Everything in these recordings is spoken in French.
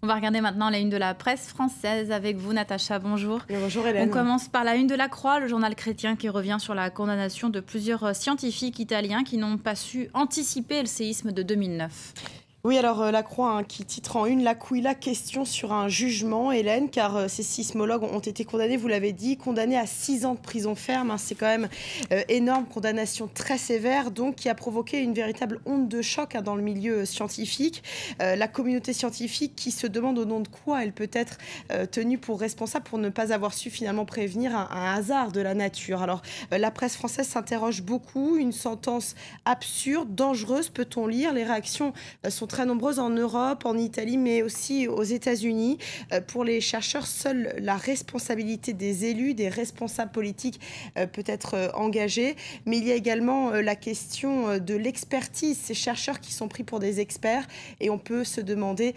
On va regarder maintenant la une de la presse française avec vous, Natacha. Bonjour. Bonjour Hélène. On commence par la une de La Croix, le journal chrétien qui revient sur la condamnation de plusieurs scientifiques italiens qui n'ont pas su anticiper le séisme de 2009. Oui, alors La Croix qui titre en une L'Aquila, question sur un jugement, Hélène, car ces sismologues ont été condamnés, vous l'avez dit, condamnés à 6 ans de prison ferme. C'est quand même énorme, condamnation très sévère, donc qui a provoqué une véritable onde de choc dans le milieu scientifique. La communauté scientifique qui se demande au nom de quoi elle peut être tenue pour responsable pour ne pas avoir su finalement prévenir un hasard de la nature. Alors la presse française s'interroge beaucoup, une sentence absurde, dangereuse, peut-on lire. Les réactions sont très nombreuses en Europe, en Italie, mais aussi aux États-Unis. Pour les chercheurs, seule la responsabilité des élus, des responsables politiques peut être engagée. Mais il y a également la question de l'expertise. Ces chercheurs qui sont pris pour des experts et on peut se demander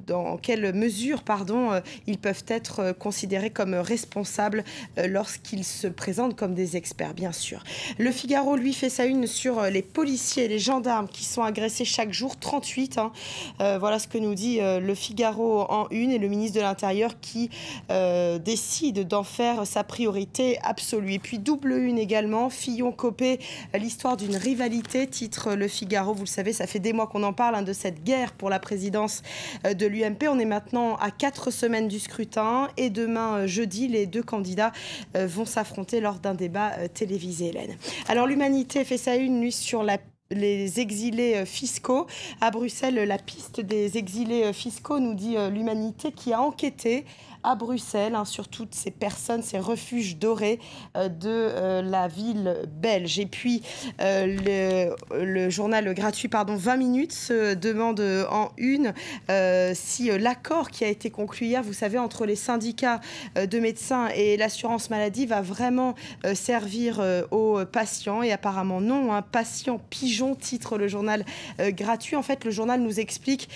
dans quelle mesure ils peuvent être considérés comme responsables lorsqu'ils se présentent comme des experts, bien sûr. Le Figaro, lui, fait sa une sur les policiers et les gendarmes qui sont agressés chaque jour, 38. Voilà ce que nous dit le Figaro en une, et le ministre de l'Intérieur qui décide d'en faire sa priorité absolue. Et puis double une également, Fillon-Copé, l'histoire d'une rivalité, titre le Figaro. Vous le savez, ça fait des mois qu'on en parle de cette guerre pour la présidence de l'UMP. On est maintenant à 4 semaines du scrutin et demain, jeudi, les deux candidats vont s'affronter lors d'un débat télévisé, Hélène. Alors l'Humanité fait sa une, lui, sur les exilés fiscaux. À Bruxelles, la piste des exilés fiscaux, nous dit l'Humanité, qui a enquêté à Bruxelles sur toutes ces personnes, ces refuges dorés de la ville belge. Et puis, le journal gratuit 20 minutes se demande en une si l'accord qui a été conclu hier, vous savez, entre les syndicats de médecins et l'assurance maladie va vraiment servir aux patients. Et apparemment non, un patient pigeon, titre le journal gratuit. En fait, le journal nous explique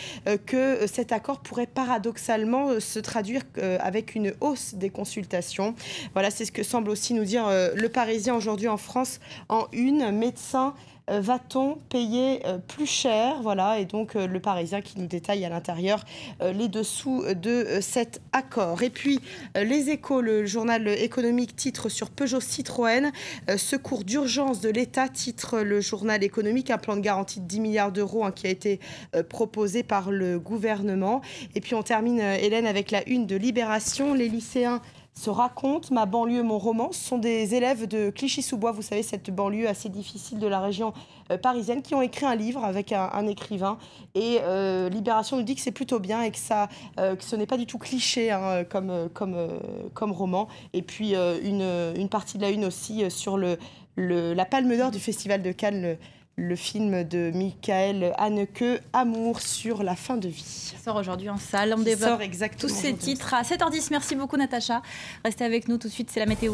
que cet accord pourrait paradoxalement se traduire avec une hausse des consultations. Voilà, c'est ce que semble aussi nous dire le Parisien aujourd'hui en France en une. Médecin, va-t-on payer plus cher? Voilà, et donc le Parisien qui nous détaille à l'intérieur les dessous de cet accord. Et puis les Échos, le journal économique, titre sur Peugeot Citroën, secours d'urgence de l'État, titre le journal économique, un plan de garantie de 10 milliards d'euros qui a été proposé par le gouvernement. Et puis on termine, Hélène, avec la une de Libération. Les lycéens se racontent, ma banlieue, mon roman. Ce sont des élèves de Clichy-sous-Bois, vous savez, cette banlieue assez difficile de la région parisienne, qui ont écrit un livre avec un écrivain. Et Libération nous dit que c'est plutôt bien et que ce n'est pas du tout cliché comme roman. Et puis une partie de la une aussi sur la Palme d'Or du Festival de Cannes, le film de Michael Haneke, Amour sur la fin de vie. Ça sort aujourd'hui en salle. On développe tous ces titres à 7h10. Merci beaucoup, Natacha. Restez avec nous tout de suite, c'est la météo.